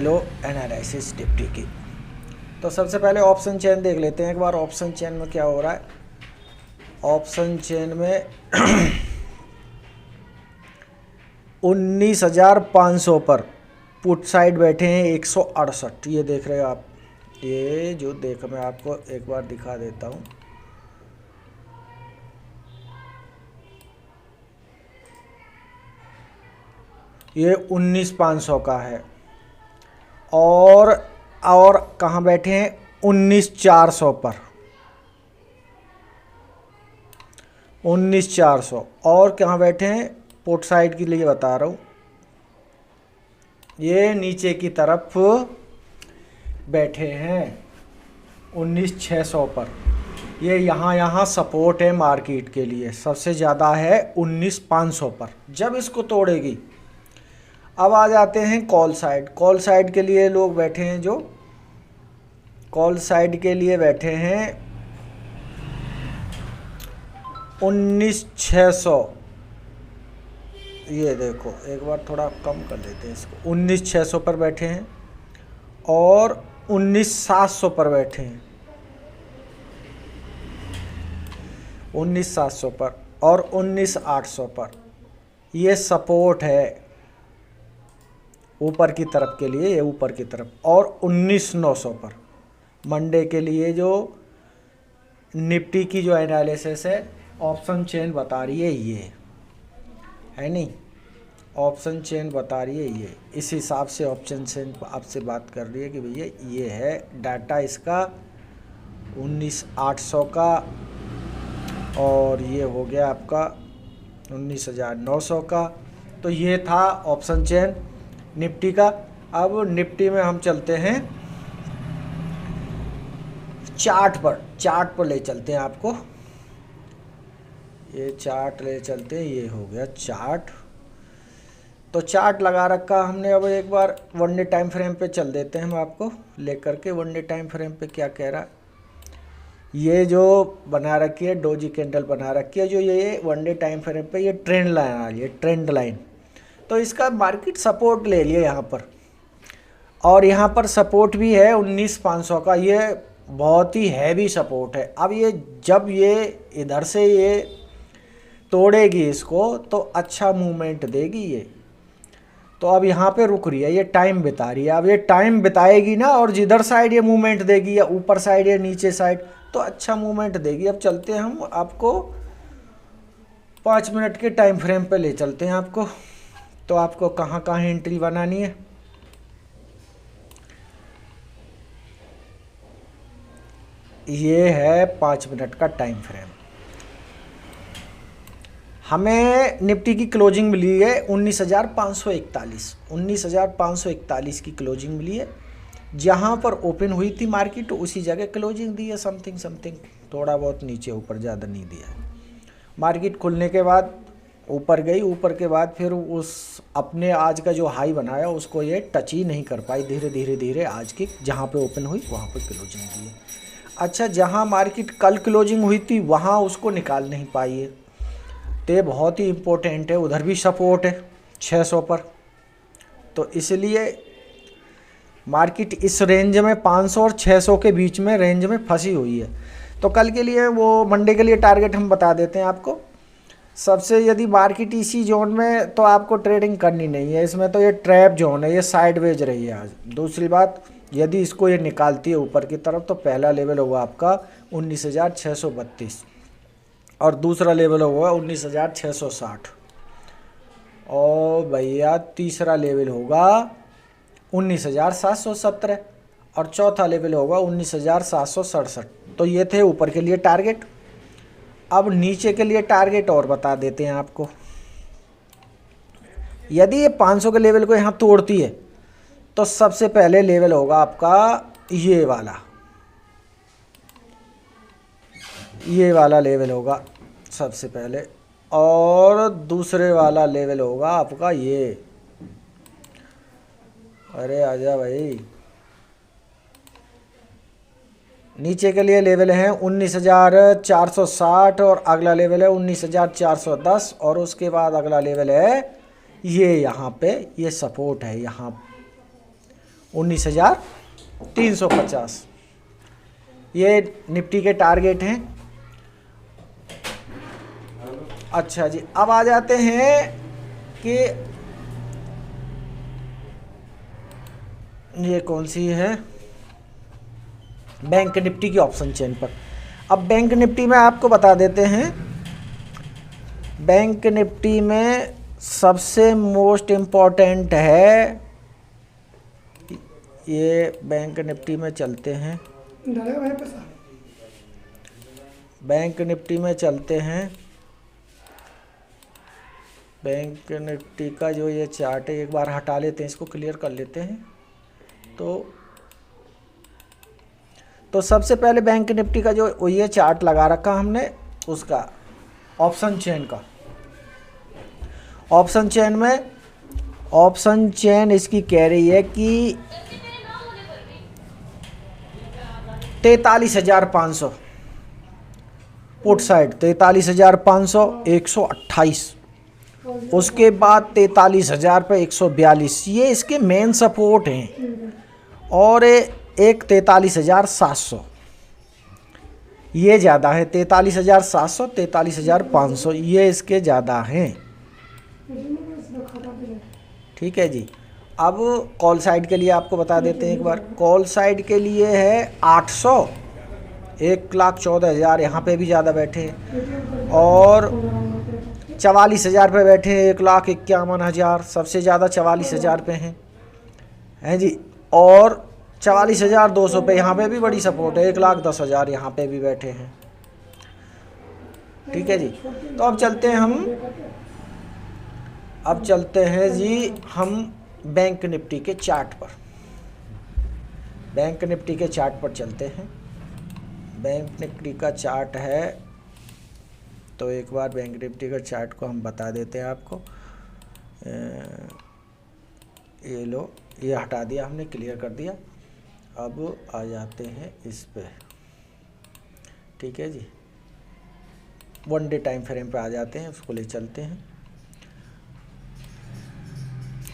लो analysis Nifty की। तो सबसे पहले ऑप्शन चेन देख लेते हैं एक बार। ऑप्शन चेन में क्या हो रहा है। ऑप्शन चेन में 19,500 पर पुट साइड बैठे हैं 168। ये देख रहे हो आप, ये जो देख मैं आपको एक बार दिखा देता हूँ। ये 19,500 का है। और कहाँ बैठे हैं 19,400 पर, 19,400। और कहाँ बैठे हैं पुट साइड के लिए बता रहा हूँ, ये नीचे की तरफ बैठे हैं 19,600 पर। ये यहाँ सपोर्ट है मार्केट के लिए, सबसे ज़्यादा है 19,500 पर जब इसको तोड़ेगी। अब आ जाते हैं कॉल साइड। कॉल साइड के लिए लोग बैठे हैं, जो कॉल साइड के लिए बैठे हैं 19,600। ये देखो एक बार थोड़ा कम कर लेते हैं इसको। 19,600 पर बैठे हैं और 19,700 पर बैठे हैं, 19,700 पर और 19,800 पर। ये सपोर्ट है ऊपर की तरफ के लिए, ये ऊपर की तरफ। और 19,900 पर मंडे के लिए जो निफ्टी की जो एनालिसिस है ऑप्शन चेन बता रही है, ये है नहीं, ऑप्शन चेन बता रही है ये। इस हिसाब से ऑप्शन चेन आपसे बात कर रही है कि भैया ये है डाटा इसका 19,800 का, और ये हो गया आपका 19,900 का। तो ये था ऑप्शन चेन निफ्टी का। अब निफ्टी में हम चलते हैं चार्ट पर। चार्ट पर ले चलते हैं आपको, ये चार्ट ले चलते हैं। ये हो गया चार्ट। तो चार्ट लगा रखा हमने। अब एक बार वन डे टाइम फ्रेम पे चल देते हैं हम आपको लेकर के। वन डे टाइम फ्रेम पे क्या कह रहा है, ये जो बना रखी है डोजी कैंडल बना रखी है, जो ये वन डे टाइम फ्रेम पे ये ट्रेंड लाइन आ रही है, ट्रेंड लाइन। तो इसका मार्केट सपोर्ट ले लिया यहाँ पर, और यहाँ पर सपोर्ट भी है 19,500 का। ये बहुत ही हैवी सपोर्ट है। अब ये जब ये इधर से ये तोड़ेगी इसको तो अच्छा मूवमेंट देगी ये। तो अब यहाँ पे रुक रही है, ये टाइम बिता रही है। अब ये टाइम बिताएगी ना, और जिधर साइड ये मूवमेंट देगी, या ऊपर साइड या नीचे साइड, तो अच्छा मूवमेंट देगी। अब चलते हैं हम आपको 5 मिनट के टाइम फ्रेम पे ले चलते हैं आपको। तो आपको कहाँ कहाँ एंट्री बनानी है, ये है 5 मिनट का टाइम फ्रेम। हमें निफ्टी की क्लोजिंग मिली है 19,541, 19,541 की क्लोजिंग मिली है। जहाँ पर ओपन हुई थी मार्केट उसी जगह क्लोजिंग दी है। समथिंग थोड़ा बहुत नीचे ऊपर, ज़्यादा नहीं दिया। मार्केट खुलने के बाद ऊपर गई, ऊपर के बाद फिर उस अपने आज का जो हाई बनाया उसको ये टच ही नहीं कर पाई। धीरे आज की जहाँ पे ओपन हुई वहाँ पे क्लोजिंग दी है। अच्छा, जहाँ मार्केट कल क्लोजिंग हुई थी वहाँ उसको निकाल नहीं पाई है। तो ये बहुत ही इम्पोर्टेंट है। उधर भी सपोर्ट है 600 पर। तो इसलिए मार्केट इस रेंज में 500 और 600 के बीच में रेंज में फंसी हुई है। तो कल के लिए वो मंडे के लिए टारगेट हम बता देते हैं आपको। सबसे यदि मार्केट इसी जोन में, तो आपको ट्रेडिंग करनी नहीं है इसमें। तो ये ट्रैप जोन है, ये साइडवेज रही है आज। दूसरी बात, यदि इसको ये निकालती है ऊपर की तरफ तो पहला लेवल होगा आपका 19,632 और दूसरा लेवल होगा 19,660, और भैया तीसरा लेवल होगा 19,717 और चौथा लेवल होगा 19,767। तो ये थे ऊपर के लिए टारगेट। अब नीचे के लिए टारगेट और बता देते हैं आपको। यदि ये 500 के लेवल को यहाँ तोड़ती है तो सबसे पहले लेवल होगा आपका ये वाला लेवल होगा सबसे पहले, और दूसरे वाला लेवल होगा आपका ये। अरे आजा भाई, नीचे के लिए लेवल है 19,460 और अगला लेवल है 19,410, और उसके बाद अगला लेवल है ये। यहाँ पे ये सपोर्ट है यहाँ 19,350। ये निफ्टी के टारगेट हैं। अच्छा जी, अब आ जाते हैं कि ये कौन सी है, बैंक निफ्टी की ऑप्शन चेन पर। अब बैंक निफ्टी में आपको बता देते हैं, बैंक निफ्टी में सबसे मोस्ट इम्पॉर्टेंट है ये, बैंक निफ्टी में चलते हैं, बैंक निफ्टी में चलते हैं। बैंक निफ्टी का जो ये चार्ट है, एक बार हटा लेते हैं, इसको क्लियर कर लेते हैं। तो सबसे पहले बैंक निफ्टी का जो ये चार्ट लगा रखा हमने, उसका ऑप्शन चेन का, ऑप्शन चेन में, ऑप्शन चेन इसकी कह रही है कि 43,500 पुट साइड, 43,500 128, उसके बाद 43,000 पे 142, ये इसके मेन सपोर्ट हैं। और एक 43,700, ये ज़्यादा है, 43,700 43,500 ये इसके ज़्यादा हैं। ठीक है जी। अब कॉल साइड के लिए आपको बता देते हैं एक बार। कॉल साइड के लिए है 800, 1,14,000, यहाँ पे भी ज़्यादा बैठे हैं। और 44,000 पे बैठे हैं, 1,51,000, सबसे ज़्यादा 44,000 पे हैं जी। और 44,200 पे यहाँ पे भी बड़ी सपोर्ट है, 1,10,000 यहाँ पे भी बैठे हैं। ठीक है जी। तो अब चलते हैं अब चलते हैं जी हम बैंक निफ्टी के चार्ट पर, बैंक निफ्टी के चार्ट पर चलते हैं। बैंक निफ्टी का चार्ट है, तो एक बार बैंक निफ्टी का चार्ट को हम बता देते हैं आपको। ये लो, ये हटा दिया हमने, क्लियर कर दिया। अब आ जाते हैं इस पे। ठीक है जी, 1 डे टाइम फ्रेम पे आ जाते हैं, उसको ले चलते हैं।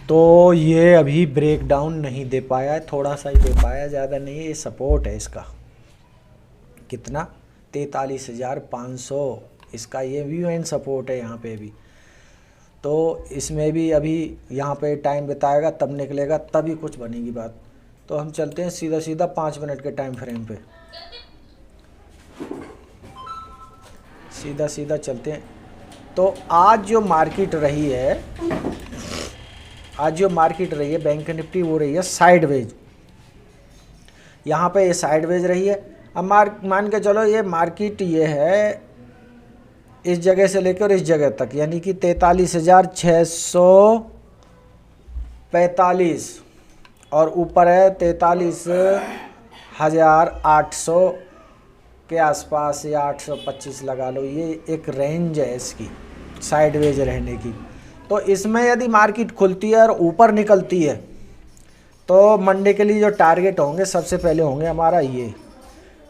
तो ये अभी ब्रेक डाउन नहीं दे पाया है, थोड़ा सा ही दे पाया, ज़्यादा नहीं है। ये सपोर्ट है इसका, कितना, 43,500, इसका ये भी मेन सपोर्ट है यहाँ पे भी। तो इसमें भी अभी यहाँ पे टाइम बिताएगा, तब निकलेगा, तभी कुछ बनेगी बात। तो हम चलते हैं सीधा सीधा 5 मिनट के टाइम फ्रेम पे, सीधा सीधा चलते हैं। तो आज जो मार्केट रही है, आज जो मार्केट रही है बैंक निफ्टी, वो रही है साइडवेज। यहाँ पे ये साइडवेज रही है। अब मान के चलो ये मार्केट ये है इस जगह से लेकर इस जगह तक, यानी कि 43,645 और ऊपर है 43,800 के आसपास, या 825 लगा लो। ये एक रेंज है इसकी साइडवेज रहने की। तो इसमें यदि मार्केट खुलती है और ऊपर निकलती है, तो मंडे के लिए जो टारगेट होंगे, सबसे पहले होंगे हमारा ये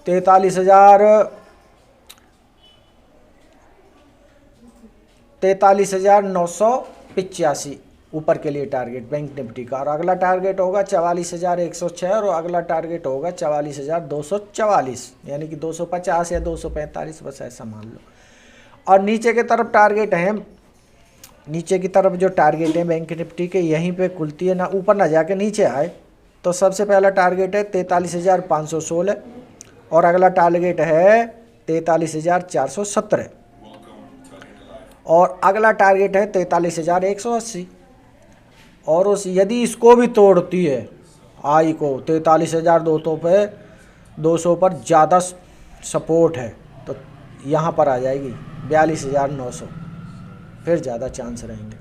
43,985 ऊपर के लिए टारगेट बैंक निफ्टी का। और अगला टारगेट होगा 44,106 और अगला टारगेट होगा 44,244, यानी कि 250 या 245, बस ऐसा मान लो। और नीचे की तरफ टारगेट है, नीचे की तरफ जो टारगेट है बैंक निफ्टी के, यहीं पे खुलती है ना, ऊपर ना जाके नीचे आए, तो सबसे पहला टारगेट है 43,516 और अगला टारगेट है 43,417 और अगला टारगेट है 43,180। और उस यदि इसको भी तोड़ती है आई को, 43,200 पे 200 पर ज़्यादा सपोर्ट है, तो यहाँ पर आ जाएगी 42,900, फिर ज़्यादा चांस रहेंगे।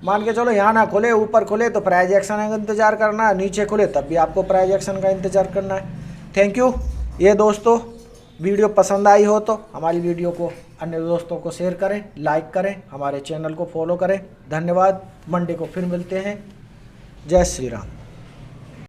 मान के चलो यहाँ ना खुले, ऊपर खुले तो प्राइस एक्शन का इंतज़ार करना है, नीचे खुले तब भी आपको प्राइस एक्शन का इंतज़ार करना है। Thank you. ये दोस्तों वीडियो पसंद आई हो तो हमारी वीडियो को अन्य दोस्तों को शेयर करें, लाइक करें, हमारे चैनल को फॉलो करें। धन्यवाद। मंडे को फिर मिलते हैं। जय श्री राम।